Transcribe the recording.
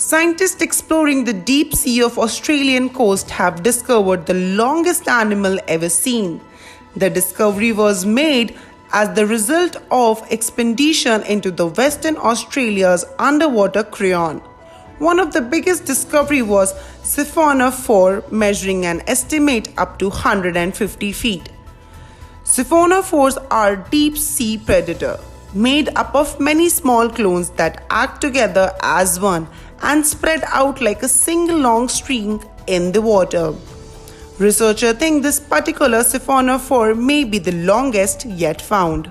Scientists exploring the deep sea of Australian coast have discovered the longest animal ever seen. The discovery was made as the result of expedition into the Western Australia's underwater crayon. One of the biggest discovery was Siphonophore, measuring an estimate up to 150 feet. Siphonophores are deep-sea predator, made up of many small clones that act together as one and spread out like a single long string in the water. Researchers think this particular Siphonophore may be the longest yet found.